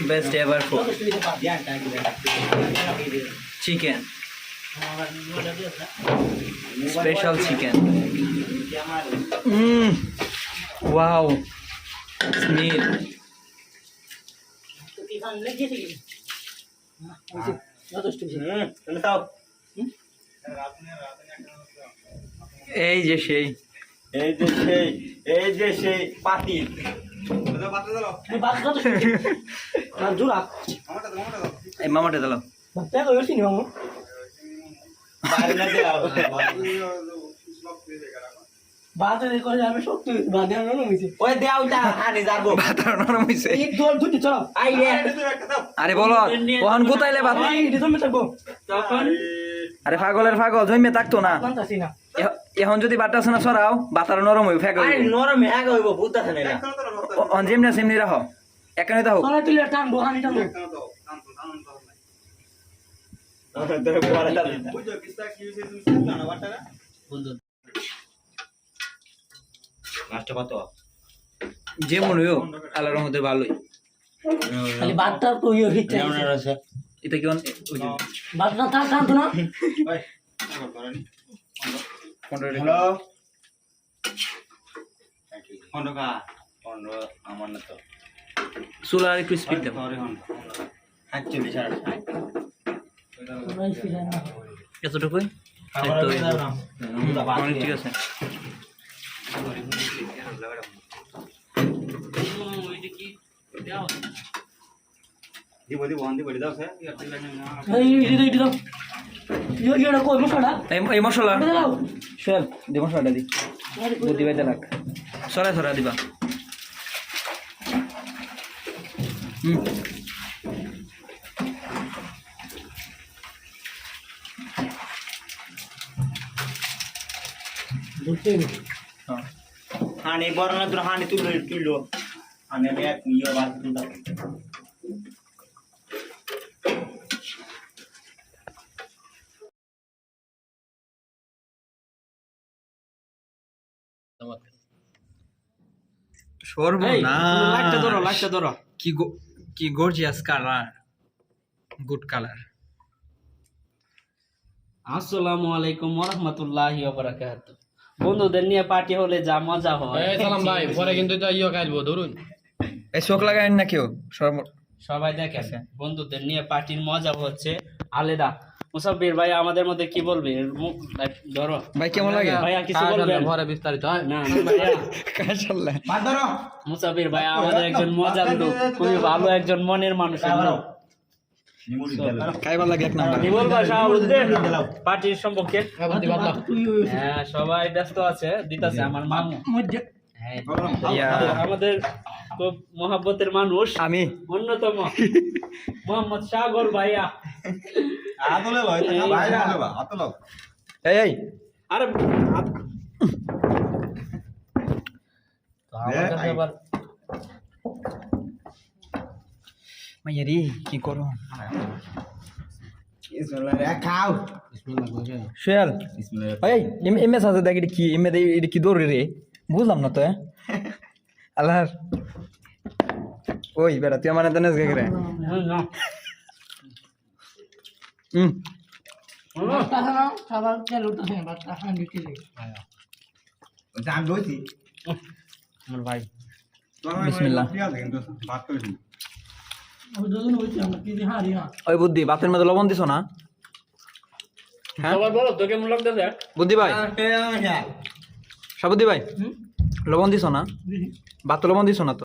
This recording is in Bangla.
Best ever food. Chicken. Special chicken. Wow. Smell. এই যে সেই পাতিল এই মামাটা দিল আরে বলো ওখান কোথায় ভাত আরে পাগলের পাগল জমে থাকতো না এখন যদি বাটা আছে না সরাও বাতার নরম হইব ফেক হইব নরম হ্যাঁ হইব বুঝতাছ না অন যেমনি সেমনি রাখো এখানে তো হোক লাস্টে কত যে মনে হইব আল্লাহর রহমতে ভালোই খালি বাটটা তো ইয়ে হিট চাইছে এটা কি বাটটা থাক কাঁদো না হ্যালো হন্ডকা হন্ড আমার না তো চুলা একটু স্পিড দেব অ্যাকচুয়ালি ছাড়া এতটুকুই ঠিক আছে দিব দিব হন্দি বড়ি দাও স্যার এই দাও ইয়েটা কই মশলা এই মশলা দাও চল দে মশলাটা দি বুদ্ধি বাইতে লাগ সরা সরা দিবা हाने बरना तर हाने तुलो हाने एक यो बात तुला সর্বনাশ কি গর্জিয়াস কালার গুড কালার আসসালামু আলাইকুম ওয়া রাহমাতুল্লাহি ওয়া বারাকাতুহু বন্ধুদের নিয়ে পার্টি হলে যা মজা হয় এই সালাম ভাই পরে কিন্তু তো ইয়া খাইবো ধরুন এই চোখ লাগাইন না কেউ সবাই দেখেন বন্ধুদের নিয়ে পার্টির মজা হচ্ছে আলাদা মুসাফির ভাই আমাদের মধ্যে কি বলবি ধরো ভাই কেমন লাগে ভাইয়া কিছু বলবেন পরে বিস্তারিত হয় না ভাইয়া কাশাল্লাহ বাদ ধরো মুসাফির ভাই আমাদের একজন মজার লোক খুবই ভালো একজন মনের মানুষ খাইবার লাগে এক নাম্বার কি বলবা পার্টির সম্পর্কে হ্যাঁ সবাই ব্যস্ত আছে দিতাছে আমার মামু আমাদের খুব মহাব্বতের মানুষ আমি অন্যতম মোহাম্মদ সাগর ভাইয়া আতলে লয় বাইরে আলবা আতল এই আরে তো আমার কাছে আবার মাইয়ারি কি করো খাও শেয়াল এই এমএস আছে দেখ এটা কি এমএ এটা কি দৌড়ে রে বুঝলাম না তো আল্লাহ ওই বেটা তুই আমার এত নেস গে রে জান দইছি আমার ভাই বিসমিল্লাহ ভাত করেছি ওই বুদ্ধি ভাতের মধ্যে লবণ দিছো না হ্যাঁ সবাই বলো তো কেমন লাগতেছে বুদ্ধি ভাই সাবুদ্দি ভাই লবণ দিছো না ভাত লবণ দিছো না তো